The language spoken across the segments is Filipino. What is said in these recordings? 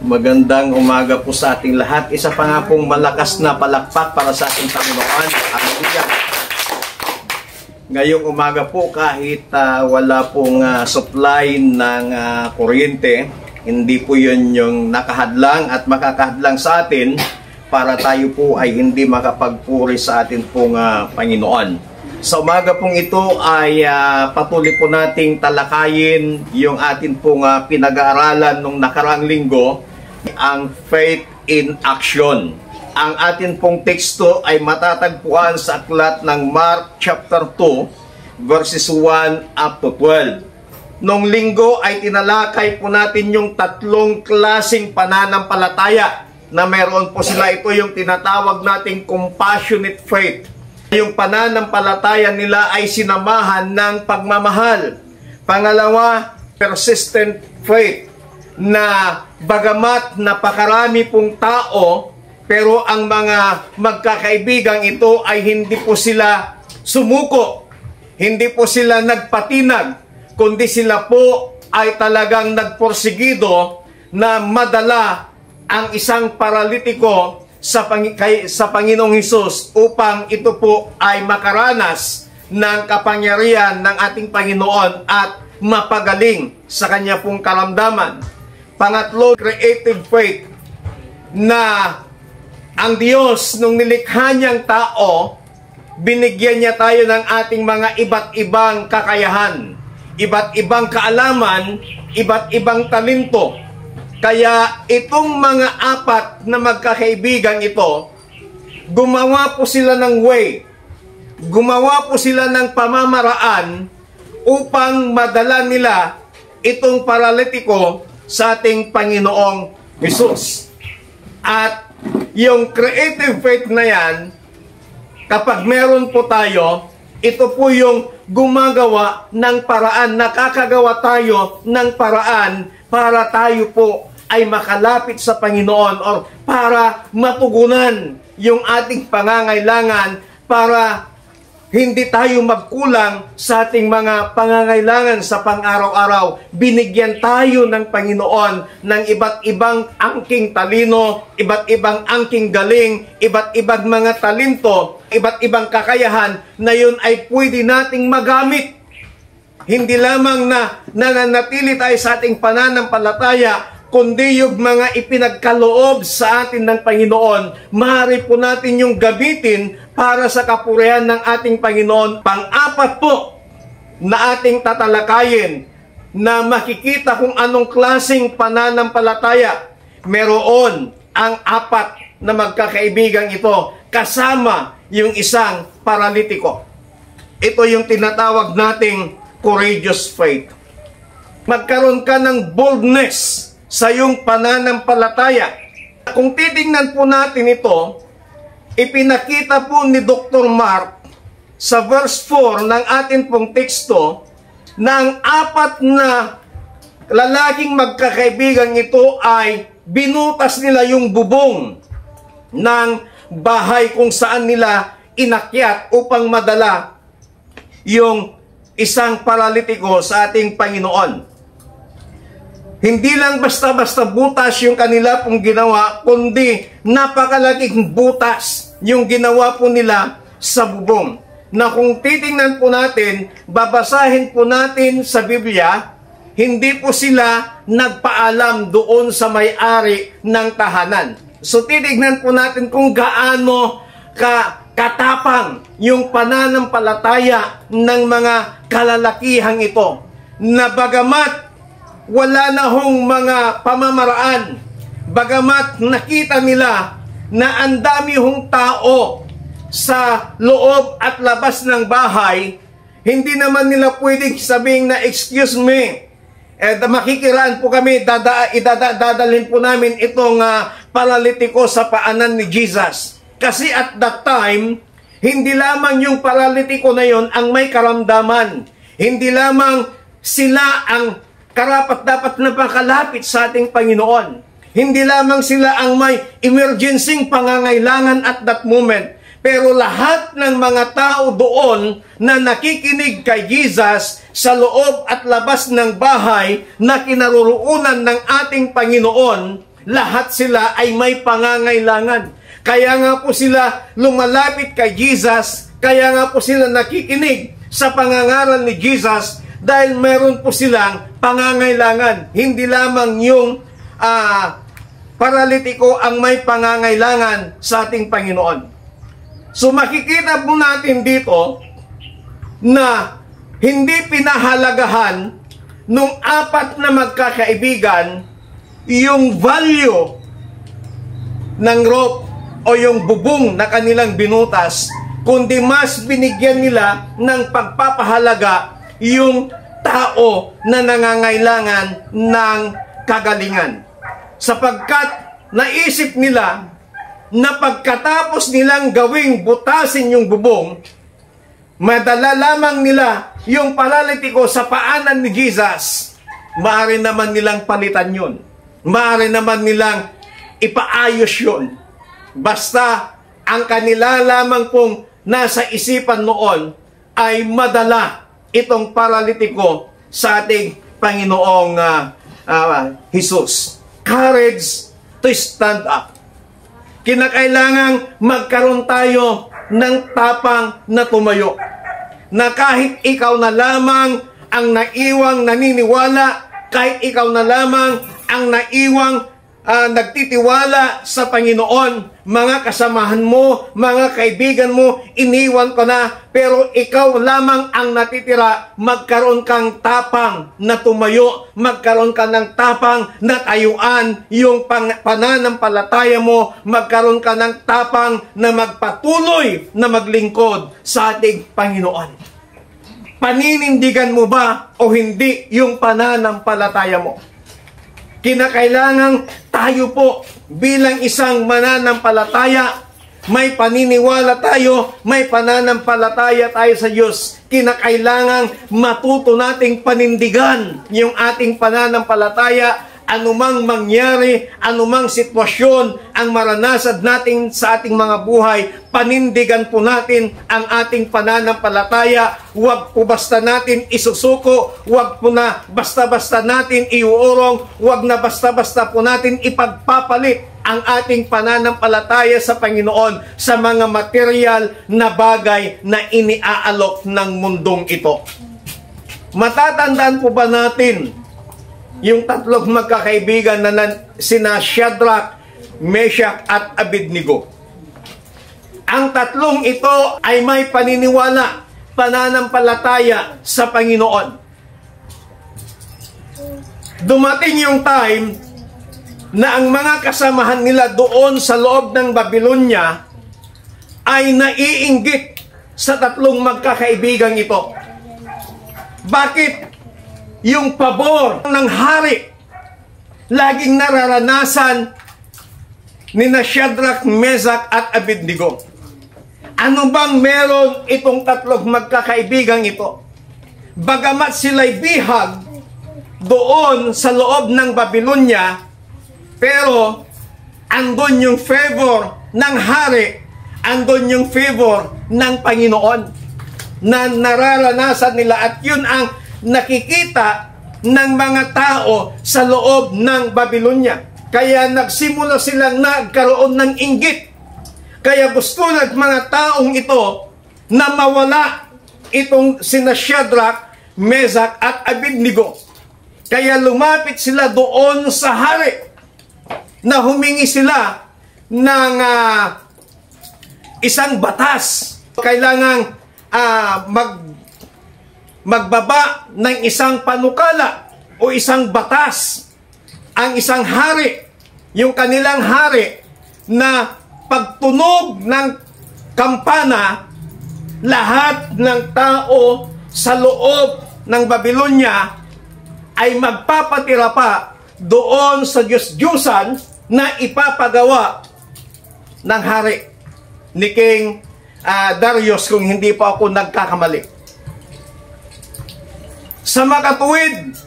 Magandang umaga po sa ating lahat. Isa pa nga pong malakas na palakpak para sa ating Panginoon. Hallelujah. Ngayong umaga po kahit wala pong supply ng kuryente, hindi po yun yung nakahadlang at makakahadlang sa atin para tayo po ay hindi makapagpuri sa atin pong Panginoon. Sa umaga pong ito ay patuloy po nating talakayin yung atin pong pinag-aaralan nung nakaraang linggo, ang faith in action. Ang atin pong teksto ay matatagpuan sa aklat ng Mark chapter 2 verses 1 up to 12. Nung linggo ay tinalakay po natin yung tatlong klaseng pananampalataya na meron po sila. Ito yung tinatawag nating compassionate faith. Yung pananampalataya nila ay sinamahan ng pagmamahal. Pangalawa, persistent faith, na bagamat napakarami pong tao, pero ang mga magkakaibigang ito ay hindi po sila sumuko, hindi po sila nagpatinag, kundi sila po ay talagang nagporsigido na madala ang isang paralitiko sa Panginoong Hesus upang ito po ay makaranas ng kapangyarihan ng ating Panginoon at mapagaling sa kanya pong karamdaman. Pangatlo, creative faith, na ang Diyos nung nilikha niyang tao, binigyan niya tayo ng ating mga iba't ibang kakayahan, iba't ibang kaalaman, iba't ibang talento. Kaya itong mga apat na magkakaibigan ito, gumawa po sila ng way, gumawa po sila ng pamamaraan upang madala nila itong paralitiko sa ating Panginoong Hesus. At yung creative faith na yan, kapag meron po tayo, ito po yung gumagawa ng paraan, nakakagawa tayo ng paraan para tayo po ay makalapit sa Panginoon or para matugunan yung ating pangangailangan, para hindi tayo magkulang sa ating mga pangangailangan sa pang-araw-araw. Binigyan tayo ng Panginoon ng iba't ibang angking talino, iba't ibang angking galing, iba't ibang mga talento, iba't ibang kakayahan na yun ay pwede nating magamit. Hindi lamang na nananatili tayo sa ating pananampalataya, kundi yung mga ipinagkaloob sa atin ng Panginoon, maaari po natin yung gamitin para sa kapurihan ng ating Panginoon. Pang-apat po na ating tatalakayin na makikita kung anong klaseng pananampalataya meron ang apat na magkakaibigan ito kasama yung isang paralitiko. Ito yung tinatawag nating courageous faith. Magkaroon ka ng boldness sa iyong pananampalataya. Kung titingnan po natin ito, ipinakita po ni Dr. Mark sa verse 4 ng atin pong teksto na ang apat na lalaking magkakaibigan ito ay binutas nila yung bubong ng bahay kung saan nila inakyat upang madala yung isang paralitiko sa ating Panginoon. Hindi lang basta-basta butas yung kanila pong ginawa, kundi napakalaking butas yung ginawa po nila sa bubong. Na kung titingnan po natin, babasahin po natin sa Biblia, hindi po sila nagpaalam doon sa may-ari ng tahanan. So titingnan po natin kung gaano katapang yung pananampalataya ng mga kalalakihang ito. Na bagamat wala na hong mga pamamaraan, bagamat nakita nila na ang dami hong tao sa loob at labas ng bahay, hindi naman nila pwedeng sabihin na, excuse me, makikiraan po kami, dadalhin po namin itong paralitiko sa paanan ni Jesus. Kasi at that time, hindi lamang yung paralitiko na yon ang may karamdaman, hindi lamang sila ang karapat-dapat na pakalapit sa ating Panginoon. Hindi lamang sila ang may emergency pangangailangan at that moment, pero lahat ng mga tao doon na nakikinig kay Jesus sa loob at labas ng bahay na kinaroroonan ng ating Panginoon, lahat sila ay may pangangailangan. Kaya nga po sila lumalapit kay Jesus, kaya nga po sila nakikinig sa pangangaral ni Jesus dahil meron po silang pangangailangan. Hindi lamang yung paralitiko ang may pangangailangan sa ating Panginoon. So makikita po natin dito na hindi pinahalagahan nung apat na magkakaibigan yung value ng rope o yung bubong na kanilang binutas, kundi mas binigyan nila ng pagpapahalaga yung tao na nangangailangan ng kagalingan. Sapagkat naisip nila na pagkatapos nilang gawing butasin yung bubong, madala lamang nila yung paralitiko sa paanan ni Jesus. Maaari naman nilang palitan yun. Maaari naman nilang ipaayos yun. Basta ang kanila lamang pong nasa isipan noon ay madala itong paralitiko sa ating Panginoong Jesus. Courage to stand up. Kinakailangang magkaroon tayo ng tapang na tumayo. Na kahit ikaw na lamang ang naiwang naniniwala, kahit ikaw na lamang ang naiwang nagtitiwala sa Panginoon, mga kasamahan mo, mga kaibigan mo, iniwan ko na, pero ikaw lamang ang natitira, magkaroon kang tapang na tumayo, magkaroon ka ng tapang na tayuan yung pananampalataya mo, magkaroon ka ng tapang na magpatuloy na maglingkod sa ating Panginoon. Paninindigan mo ba o hindi yung pananampalataya mo? Kinakailangan tayo po bilang isang mananampalataya, may paniniwala tayo, may pananampalataya tayo sa Diyos. Kinakailangan matuto nating panindigan yung ating pananampalataya, anumang mangyari, anumang sitwasyon ang maranasan natin sa ating mga buhay, panindigan po natin ang ating pananampalataya. Huwag po basta natin isusuko, huwag po na basta-basta natin iuurong, huwag na basta-basta po natin ipagpapalit ang ating pananampalataya sa Panginoon sa mga material na bagay na iniaalok ng mundong ito. Matatandaan po ba natin yung tatlong magkakaibigan na sina Shadrach, Meshach at Abednego? Ang tatlong ito ay may paniniwala, pananampalataya sa Panginoon. Dumating yung time na ang mga kasamahan nila doon sa loob ng Babylonia ay naiinggit sa tatlong magkakaibigan ito. Bakit? Yung pabor ng hari laging nararanasan ni Shadrach, Meshach at Abednego. Ano bang meron itong tatlong magkakaibigang ito? Bagamat sila'y bihag doon sa loob ng Babylonia, pero andon yung favor ng hari, andon yung favor ng Panginoon na nararanasan nila, at yun ang nakikita ng mga tao sa loob ng Babylonia. Kaya nagsimula silang nagkaroon ng inggit. Kaya gusto ng mga taong ito na mawala itong sina Shadrach, Meshach at Abednego. Kaya lumapit sila doon sa hari na humingi sila ng isang batas. Kailangang magbaba ng isang panukala o isang batas ang isang hari, yung kanilang hari, na pagtunog ng kampana, lahat ng tao sa loob ng Babylonia ay magpapatira pa doon sa Diyos-Diyusan na ipapagawa ng hari ni King Darius, kung hindi pa ako nagkakamali. Sa makatuwid,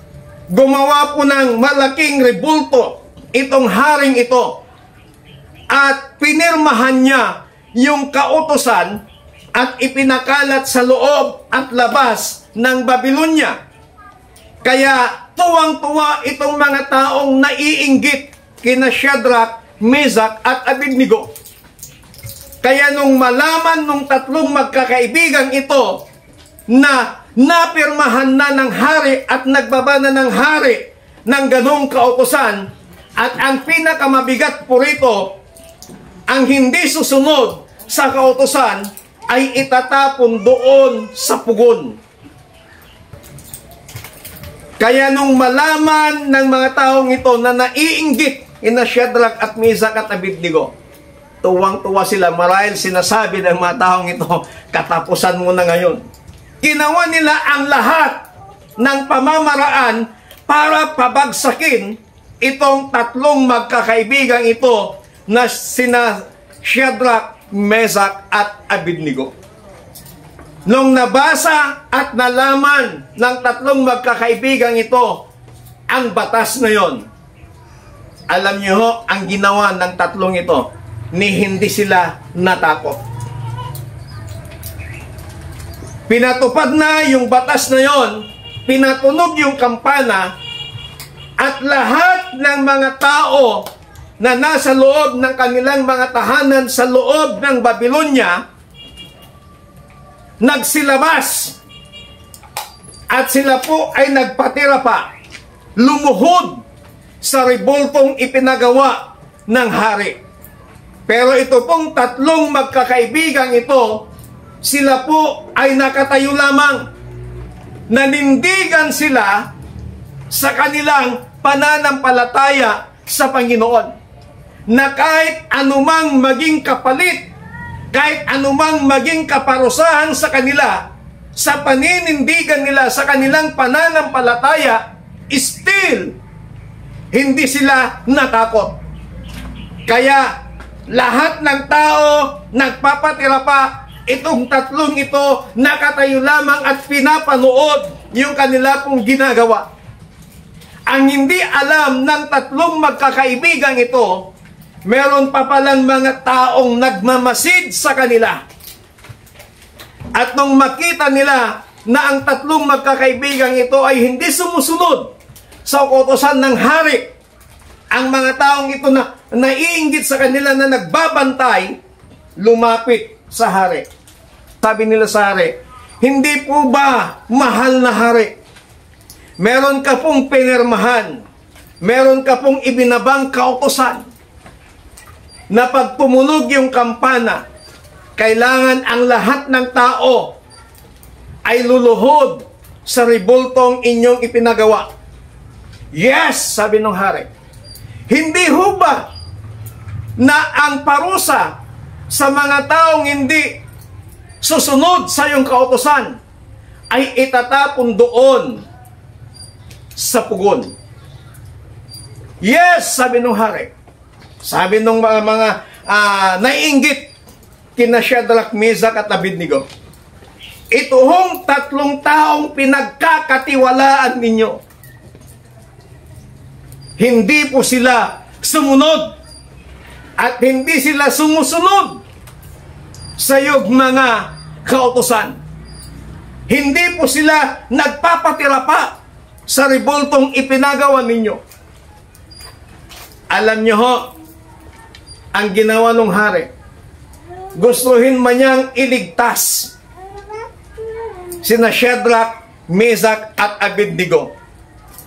gumawa po ng malaking rebulto itong haring ito at pinirmahan niya yung kautusan at ipinakalat sa loob at labas ng Babylonia. Kaya tuwang-tuwa itong mga taong naiinggit kina Shadrach, Meshach at Abednego. Kaya nung malaman nung tatlong magkakaibigang ito na napirmahan na ng hari at nagbaba na ng hari ng ganong kautosan, at ang pinakamabigat po rito, ang hindi susunod sa kautosan ay itatapon doon sa pugon. Kaya nung malaman ng mga taong ito na naiinggit ina Shadrach at Meshach at Abednego, tuwang-tuwa sila marahil sinasabi ng mga taong ito, katapusan mo na ngayon. Ginawa nila ang lahat ng pamamaraan para pabagsakin itong tatlong magkakaibigang ito na sina Shadrach, Meshach at Abednego. Nung nabasa at nalaman ng tatlong magkakaibigang ito ang batas na yon, alam niyo ho, ang ginawa ng tatlong ito, ni hindi sila natakot. Pinatupad na yung batas na yon, pinatunog yung kampana, at lahat ng mga tao na nasa loob ng kanilang mga tahanan sa loob ng Babylonia, nagsilabas. At sila po ay nagpatira pa, lumuhod sa rebultong ipinagawa ng hari. Pero ito pong tatlong magkakaibigang ito, sila po ay nakatayo lamang. Nanindigan sila sa kanilang pananampalataya sa Panginoon, na kahit anumang maging kapalit, kahit anumang maging kaparusahan sa kanila, sa paninindigan nila sa kanilang pananampalataya, still, hindi sila natakot. Kaya, lahat ng tao nagpapatira pa, itong tatlong ito nakatayo lamang at pinapanood yung kanila pong ginagawa. Ang hindi alam ng tatlong magkakaibigang ito, meron pa palang mga taong nagmamasid sa kanila. At nung makita nila na ang tatlong magkakaibigang ito ay hindi sumusunod sa kautosan ng hari, ang mga taong ito na naiinggit sa kanila na nagbabantay, lumapit sa hari. Sabi nila sa hari, hindi po ba mahal na hari? Meron ka pong pinirmahan, meron ka pong ibinabang kautosan, na pag tumunog yung kampana, kailangan ang lahat ng tao ay luluhod sa rebultong inyong ipinagawa. Yes, sabi ng hari. Hindi ho ba na ang parusa sa mga taong hindi susunod sa iyong kautosan ay itatapon doon sa pugon? Yes, sabi ng hari. Sabi ng mga naiinggit kina Shadrach, Meshach at Abednego, ito hong tatlong taong pinagkakatiwalaan ninyo, hindi po sila sumunod at hindi sila sumusunod sa iyong mga kautosan. Hindi po sila nagpapatira pa sa rebultong ipinagawa ninyo. Alam niyo ho, ang ginawa ng hari, gustuhin man niyang iligtas sina Shadrach, Meshach at Abednego,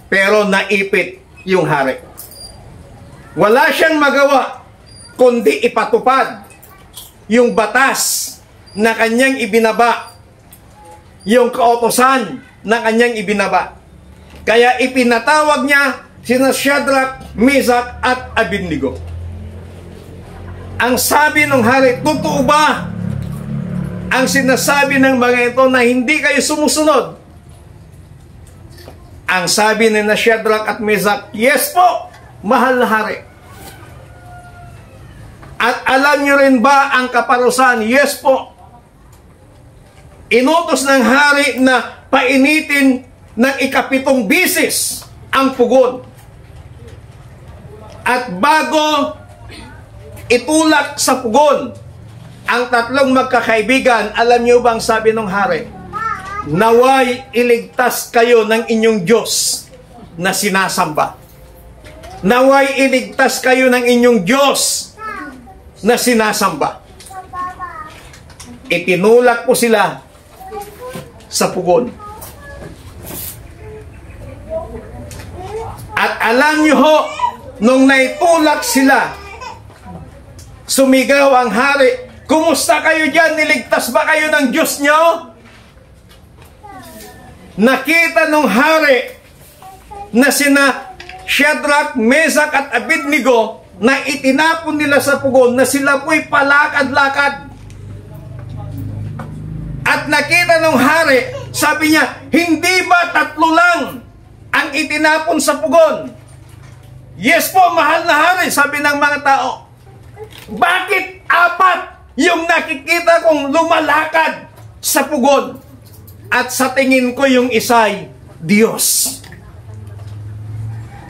pero naipit yung hari. Wala siyang magawa kundi ipatupad yung batas na kanyang ibinaba, yung kautosan na kanyang ibinaba. Kaya ipinatawag niya sina Shadrach, Meshach at Abednego. Ang sabi ng hari, totoo ba ang sinasabi ng mga ito na hindi kayo sumusunod? Ang sabi ni Shadrach at Meshach, yes po, mahal na hari. At alam niyo rin ba ang kaparusahan? Yes po. Inutos ng hari na painitin ng ikapitong bisis ang pugon. At bago itulak sa pugon ang tatlong magkakaibigan, alam niyo bang sabi ng hari? Naway iligtas kayo ng inyong Diyos na sinasamba. Naway iligtas kayo ng inyong Diyos na sinasamba. Itinulak po sila sa pugon. At alam niyo ho, nung naitulak sila, sumigaw ang hari, "Kumusta kayo dyan? Niligtas ba kayo ng Diyos nyo?" Nakita nung hari na sina Shadrach, Meshach at Abednego na itinapon nila sa pugon, na sila po'y palakad-lakad. At nakita nung hari, sabi niya, "Hindi ba 3 lang ang itinapon sa pugon?" "Yes po, mahal na hari," sabi ng mga tao. "Bakit 4 yung nakikita kong lumalakad sa pugon? At sa tingin ko yung isa'y Diyos."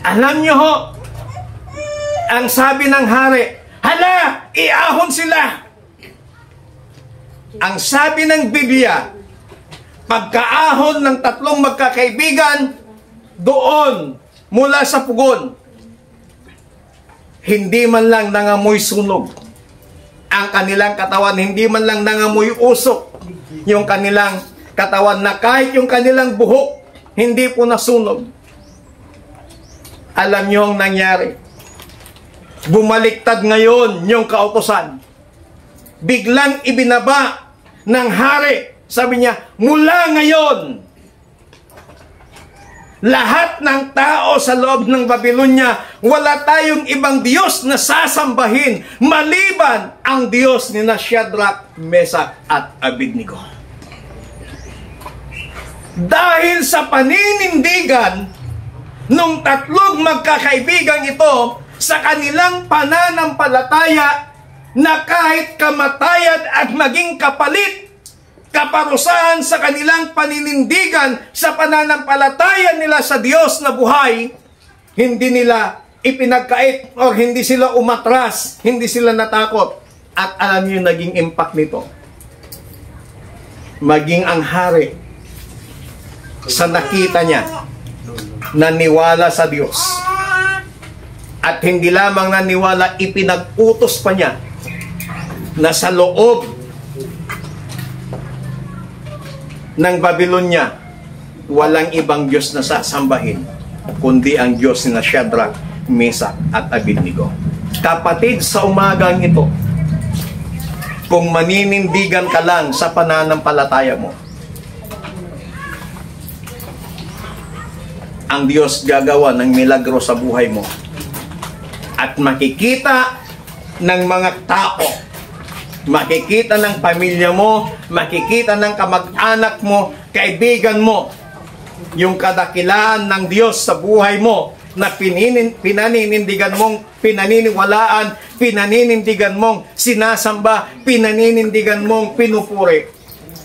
Alam niyo ho, ang sabi ng hari, "Hala, iahon sila." Ang sabi ng Biblia, pagkaahon ng 3 magkakaibigan doon mula sa pugon, hindi man lang nangamoy sunog ang kanilang katawan, hindi man lang nangamoy usok yung kanilang katawan, na kahit yung kanilang buhok hindi po nasunog. Alam niyo ang nangyari? Bumaliktad ngayon yung kautusan. Biglang ibinaba ng hari. Sabi niya, "Mula ngayon, lahat ng tao sa loob ng Babylonia, wala tayong ibang Diyos na sasambahin maliban ang Diyos ni Shadrach, Meshach at Abednego." Dahil sa paninindigan nung 3 magkakaibigan ito sa kanilang pananampalataya, na kahit kamatayan at maging kapalit, kaparusahan sa kanilang paninindigan sa pananampalataya nila sa Diyos na buhay, hindi nila ipinagkait o hindi sila umatras, hindi sila natakot. At alam niyo naging impact nito. Maging ang hari, sa nakita niya, naniwala sa Diyos. At hindi lamang naniwala, ipinag-utos pa niya na sa loob ng Babylonia, walang ibang Diyos na sasambahin kundi ang Diyos ni Shadrach, Meshach at Abednego. Kapatid, sa umagang ito, kung maninindigan ka lang sa pananampalataya mo, ang Diyos gagawa ng milagro sa buhay mo. At makikita ng mga tao, makikita ng pamilya mo, makikita ng kamag-anak mo, kaibigan mo, yung kadakilaan ng Diyos sa buhay mo na pinaninindigan mong pinaniniwalaan, pinaninindigan mong sinasamba, pinaninindigan mong pinupuri.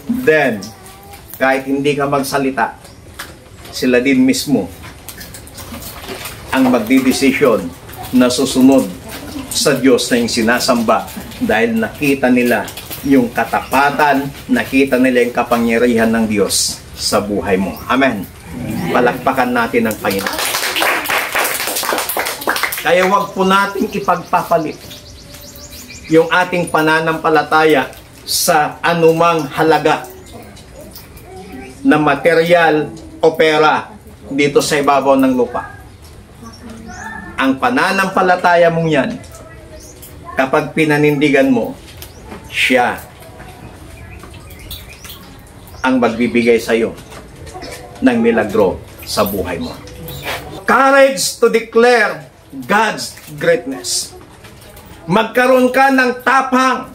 Then, kahit hindi ka magsalita, sila din mismo ang magdidesisyon na susunod sa Diyos na yung sinasamba, dahil nakita nila yung katapatan, nakita nila yung kapangyarihan ng Diyos sa buhay mo. Amen. Palakpakan natin ang Panginoon. Kaya wag po nating ipagpapalit yung ating pananampalataya sa anumang halaga na material o pera dito sa ibabaw ng lupa. Ang pananampalataya mong yan, kapag pinanindigan mo, siya ang magbibigay sa iyo ng milagro sa buhay mo. Courage to declare God's greatness. Magkaroon ka ng tapang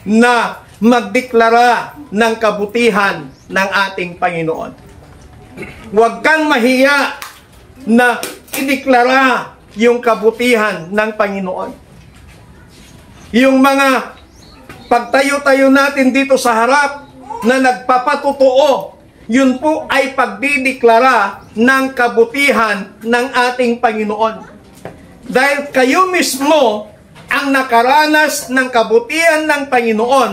na magdeklara ng kabutihan ng ating Panginoon. Huwag kang mahiya na ideklara yung kabutihan ng Panginoon. Yung mga pagtayo-tayo natin dito sa harap na nagpapatotoo, yun po ay pagdideklara ng kabutihan ng ating Panginoon. Dahil kayo mismo ang nakaranas ng kabutihan ng Panginoon,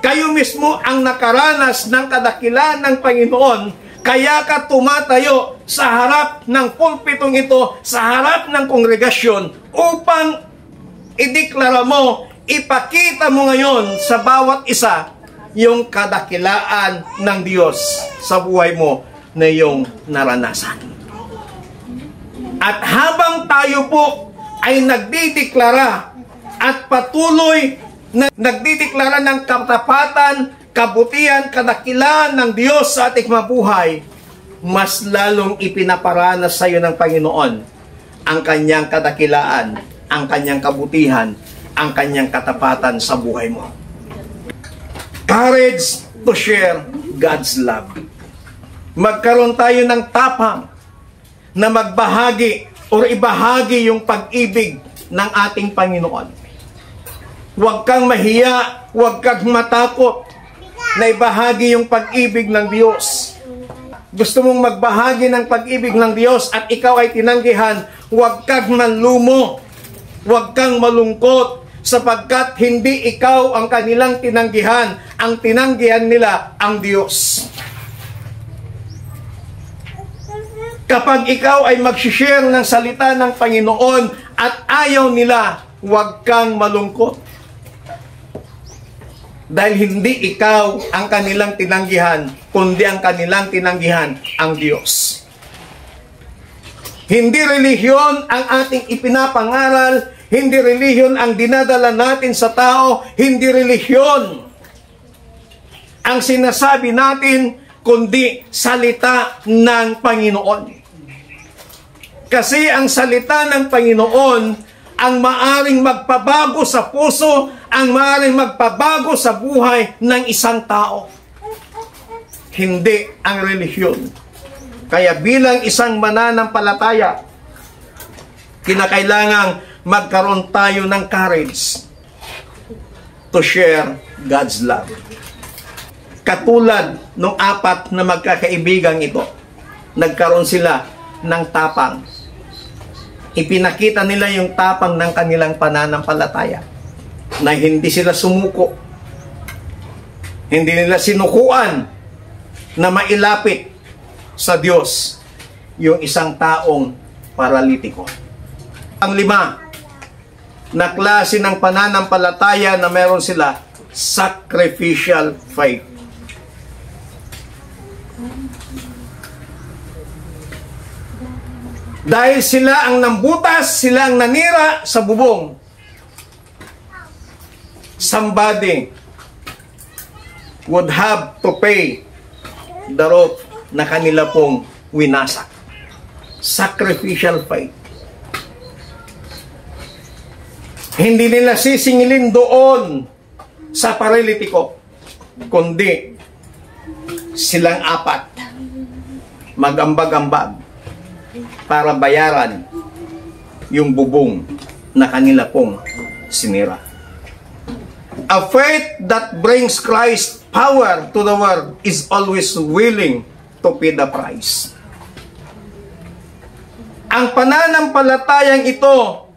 kayo mismo ang nakaranas ng kadakilaan ng Panginoon, Kaya ka tumatayo sa harap ng pulpitong ito, sa harap ng kongregasyon, upang ideklara mo, ipakita mo ngayon sa bawat isa yung kadakilaan ng Diyos sa buhay mo na iyong naranasan. At habang tayo po ay nagdideklara at patuloy na nagdideklara ng katapatan, kabutihan, kadakilaan ng Diyos sa ating mabuhay, mas lalong ipinaparanas sa iyo ng Panginoon ang kanyang kadakilaan, ang kanyang kabutihan, ang kanyang katapatan sa buhay mo. Courage to share God's love. Magkaroon tayo ng tapang na magbahagi o ibahagi yung pag-ibig ng ating Panginoon. Huwag kang mahiya, huwag kang matakot na ibahagi yung pag-ibig ng Diyos. Gusto mong magbahagi ng pag-ibig ng Diyos at ikaw ay tinanggihan, huwag kang manlumo, huwag kang malungkot, sapagkat hindi ikaw ang kanilang tinanggihan, ang tinanggihan nila ang Diyos. Kapag ikaw ay mag-share ng salita ng Panginoon at ayaw nila, huwag kang malungkot. Dahil hindi ikaw ang kanilang tinanggihan, kundi ang kanilang tinanggihan ang Diyos. Hindi relihiyon ang ating ipinapangaral, hindi relihiyon ang dinadala natin sa tao, hindi relihiyon ang sinasabi natin, kundi salita ng Panginoon. Kasi ang salita ng Panginoon ang maaring magpabago sa puso, ang maaring magpabago sa buhay ng isang tao. Hindi ang relihiyon. Kaya bilang isang mananampalataya, kinakailangang magkaroon tayo ng courage to share God's love. Katulad ng apat na magkakaibigang ito, nagkaroon sila ng tapang. Ipinakita nila yung tapang ng kanilang pananampalataya na hindi sila sumuko. Hindi nila sinukuan na mailapit sa Diyos yung isang taong paralitiko. Ang 5 na klase ng pananampalataya na meron sila, sacrificial faith. Dahil sila ang nambutas, sila ang nanira sa bubong. Somebody would have to pay the rope na kanila pong winasak. Sacrificial faith. Hindi nila sisingilin doon sa paralitiko, kundi silang apat magambag-ambag para bayaran yung bubong na kanila pong sinira. A faith that brings Christ's power to the world is always willing to pay the price. Ang pananampalatayang ito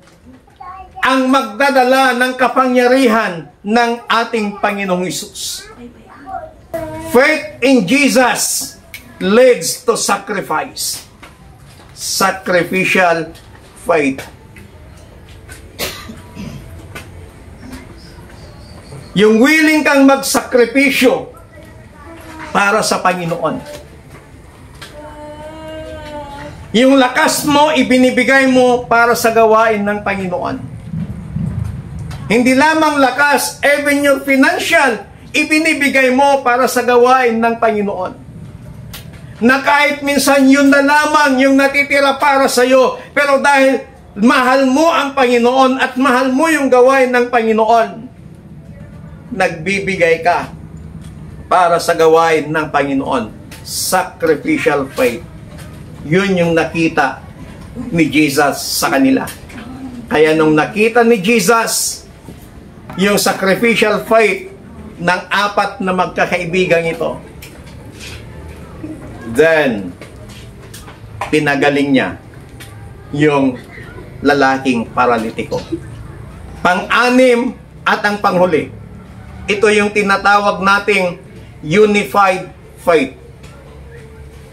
ang magdadala ng kapangyarihan ng ating Panginoong Hesus. Faith in Jesus leads to sacrifice. Sacrificial faith. Yung willing kang magsakripisyo para sa Panginoon. Yung lakas mo, ibinibigay mo para sa gawain ng Panginoon. Hindi lamang lakas, even your financial, ibinibigay mo para sa gawain ng Panginoon. Na kahit minsan yun na lamang yung natitira para sa iyo, pero dahil mahal mo ang Panginoon at mahal mo yung gawain ng Panginoon, nagbibigay ka para sa gawain ng Panginoon. Sacrificial faith. Yun yung nakita ni Jesus sa kanila. Kaya nung nakita ni Jesus yung sacrificial faith ng apat na magkakaibigang ito, then pinagaling niya yung lalaking paralitiko. Pang-anim at ang panghuli, ito yung tinatawag nating unified faith.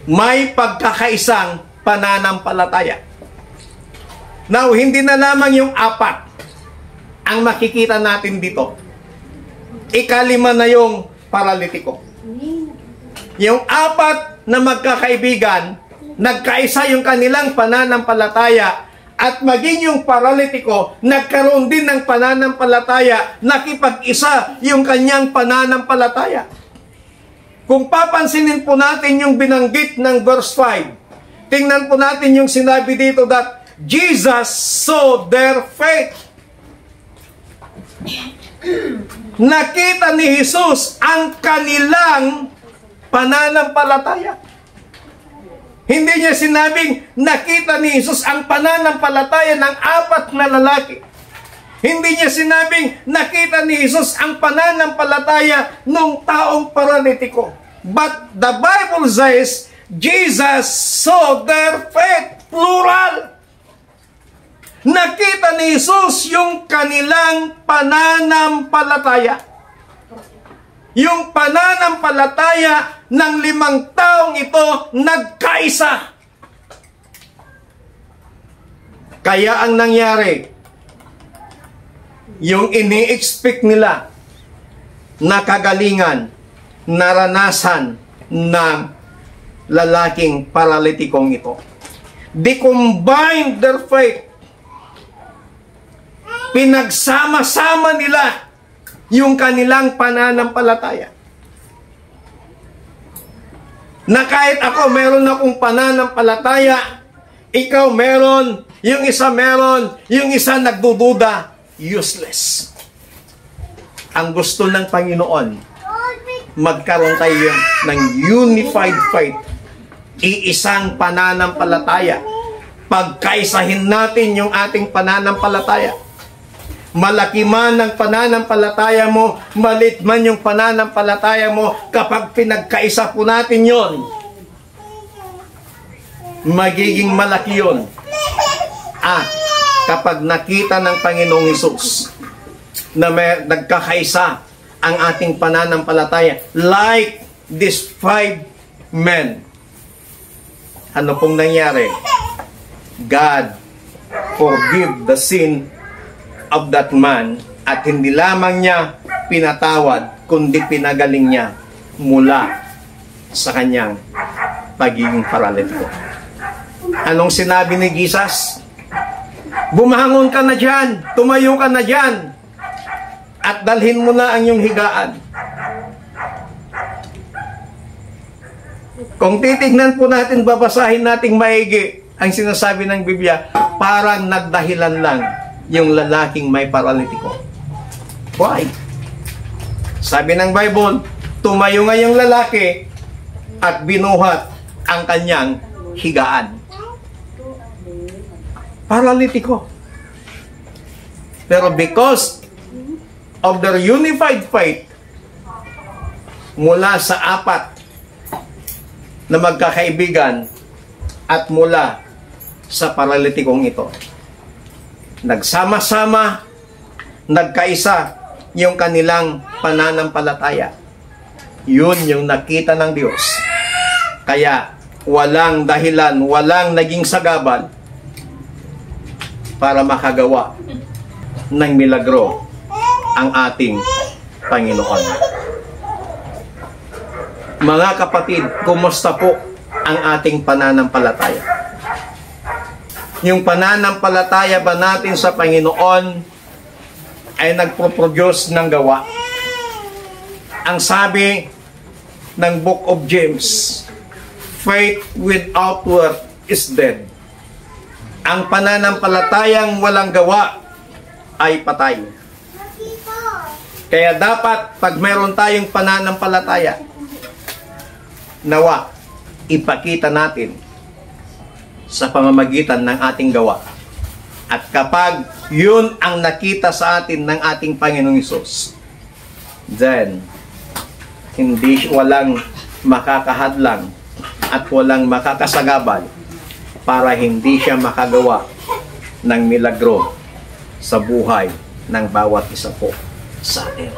may pagkakaisang pananampalataya. Now, hindi na lamang yung apat ang makikita natin dito. Ikalima na yung paralitiko. Yung apat na magkakaibigan, nagkaisa yung kanilang pananampalataya, at maging yung paralitiko, nagkaroon din ng pananampalataya, nakipag-isa yung kanyang pananampalataya. Kung papansinin po natin yung binanggit ng verse 5, tingnan po natin yung sinabi dito that Jesus saw their faith. Nakita ni Jesus ang kanilang pananampalataya. Hindi niya sinabing nakita ni Jesus ang pananampalataya ng apat na lalaki. Hindi niya sinabing nakita ni Jesus ang pananampalataya ng taong paralitiko. But the Bible says, Jesus saw their faith, plural. Nakita ni Jesus yung kanilang pananampalataya. Yung pananampalataya ng 5 taong ito nagkaisa. Kaya ang nangyari, yung ini-expect nila na kagalingan, naranasan ng lalaking paralitikong ito. They combined their faith. Pinagsama-sama nila yung kanilang pananampalataya. Na kahit ako meron akong pananampalataya, ikaw meron, yung isa nagdududa, useless. Ang gusto ng Panginoon, magkaroon tayo ng unified faith, iisang pananampalataya. Pagkaisahin natin yung ating pananampalataya. Malaki man ang pananampalataya mo, malit man yung pananampalataya mo, kapag pinagkaisa po natin yon, magiging malaki yon. Kapag nakita ng Panginoong Hesus na nagkakaisa ang ating pananampalataya, like these 5 men, ano pong nangyari? God forgive the sin of that man, at hindi lamang niya pinatawad, kundi pinagaling niya mula sa kanyang pagiging paralitiko. Anong sinabi ni Jesus? Bumangon ka na dyan, tumayo ka na dyan, at dalhin mo na ang iyong higaan. Kung titignan po natin, babasahin nating maigi ang sinasabi ng Biblia, parang nagdahilan lang yung lalaking may paralitiko. Why? Sabi ng Bible, tumayo nga yung lalaki at binuhat ang kanyang higaan. Paralitiko. Pero because of their unified faith, mula sa apat na magkakaibigan at mula sa paralitikong ito, nagsama-sama, nagkaisa yung kanilang pananampalataya. Yun yung nakita ng Diyos. Kaya walang dahilan, walang naging sagabal para makagawa ng milagro ang ating Panginoon. Mga kapatid, kumusta po ang ating pananampalataya? Yung pananampalataya ba natin sa Panginoon ay nagpo-produce ng gawa? Ang sabi ng Book of James, faith without work is dead. Ang pananampalatayang walang gawa ay patay. Kaya dapat, pag meron tayong pananampalataya, nawa, ipakita natin sa pamamagitan ng ating gawa. At kapag yun ang nakita sa atin ng ating Panginoong Hesus, then walang makakahadlang at walang makakasagabal para hindi siya makagawa ng milagro sa buhay ng bawat isa po sa atin.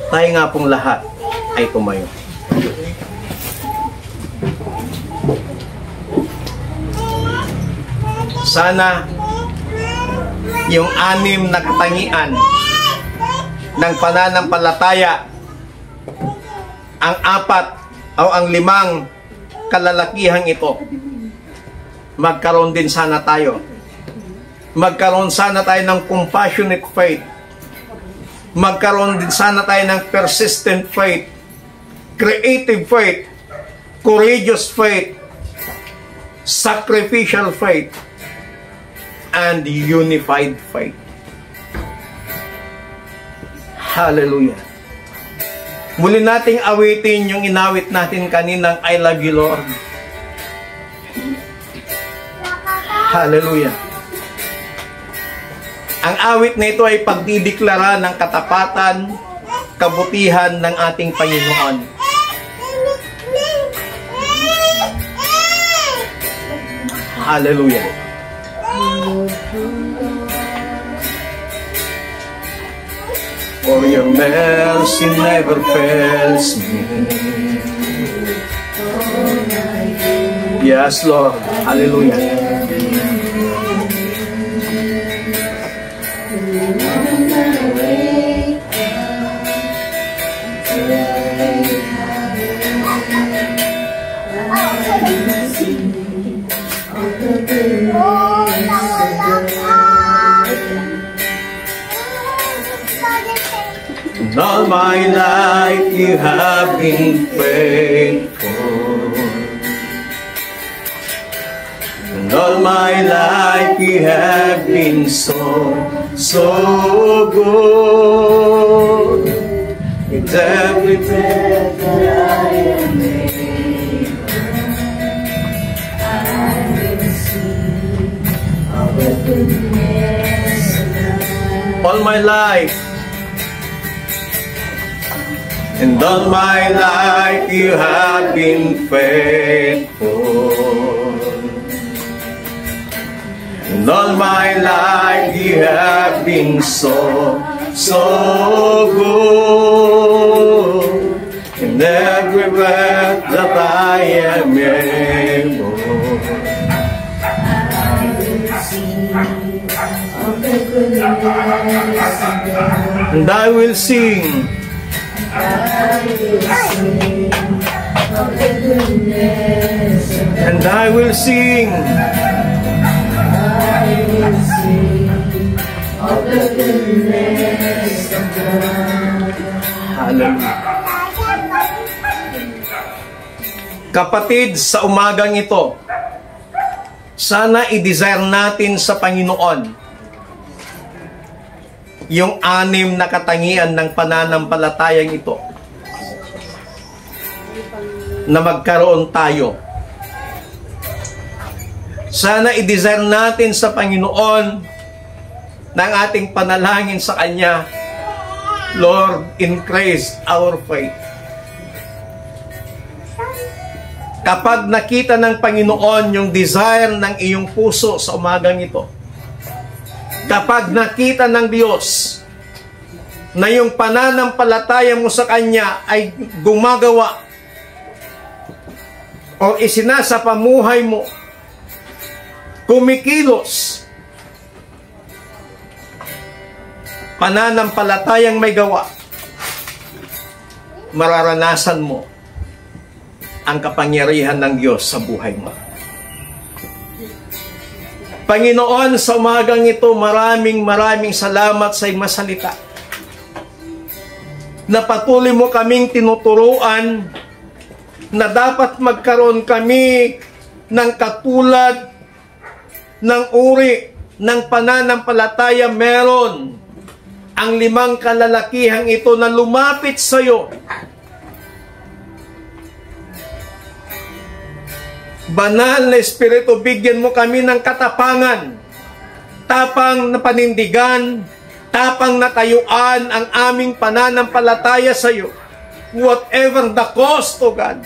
Tayo nga pong lahat ay tumayo. Sana yung 6 na katangian ng pananampalataya, ang 4 o ang 5 kalalakihang ito, magkaroon din sana tayo. Magkaroon sana tayo ng compassionate faith. Magkaroon din sana tayo ng persistent faith, creative faith, courageous faith, sacrificial faith, and unified faith. Hallelujah. Muli nating awitin yung inawit natin kaninang I love you, Lord. Hallelujah. Ang awit na ito ay pagdideklara ng katapatan, kabutihan ng ating Panginoon. Hallelujah. For your mercy never fails me. Yes, Lord. Hallelujah. And all my life you have been faithful. And all my life you have been so good. With every breath that I am able, I will sing of the goodness of God. All my life. And all my life you have been faithful. And all my life you have been so good. In every breath that I am able, I will sing of the goodness of God. And I will sing. I will sing of the goodness of God. And I will sing. I will sing of the goodness of God. Hallelujah. Kapatid, sa umagang ito, sana i-desire natin sa Panginoon yung 6 na katangian ng pananampalatayang ito, na magkaroon tayo. Sana i-desire natin sa Panginoon ng ating panalangin sa Kanya, Lord, increase our faith. Kapag nakita ng Panginoon yung desire ng iyong puso sa umagang ito, kapag nakita ng Diyos na yung pananampalataya mo sa Kanya ay gumagawa o isinasapamuhay mo, kumikilos, pananampalatayang may gawa, mararanasan mo ang kapangyarihan ng Diyos sa buhay mo. Panginoon, sa umagang ito, maraming salamat sa iyong masalita. Na patuloy mo kaming tinuturuan na dapat magkaroon kami ng katulad ng uri ng pananampalataya meron ang 5 kalalakihang ito na lumapit sa iyo. Banal na Espiritu, bigyan mo kami ng katapangan, tapang na panindigan, tapang na tayuan ang aming pananampalataya sa iyo. Whatever the cost, O God,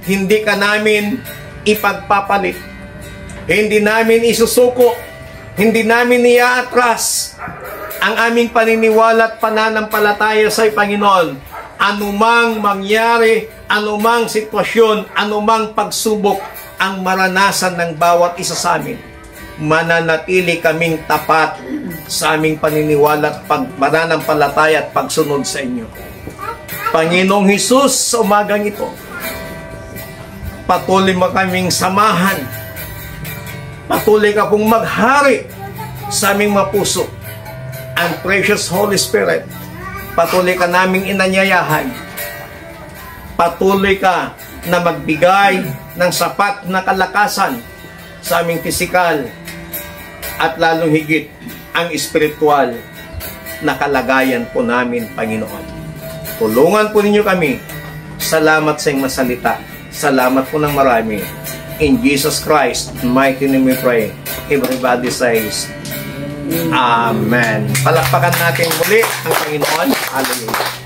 hindi ka namin ipagpapalit. Hindi namin isusuko, hindi namin iaatras ang aming paniniwala at pananampalataya sa iyo, Panginoon. Anumang mangyari, anumang sitwasyon, anumang pagsubok ang maranasan ng bawat isa sa amin. mananatili kaming tapat sa aming paniniwala at mananampalataya at pagsunod sa inyo. Panginoong Hesus, sa umagang ito, patuloy mo kaming samahan. Patuloy ka pong maghari sa aming mga puso. And precious Holy Spirit, patuloy ka naming inanyayahan. Patuloy ka na magbigay ng sapat na kalakasan sa aming pisikal at lalong higit ang espiritual na kalagayan po namin, Panginoon. Tulungan po ninyo kami. Salamat sa iyong masalita. Salamat po ng marami. In Jesus Christ, mighty name we pray. Everybody says, Amen. Palakpakan natin muli ang Panginoon. Hallelujah.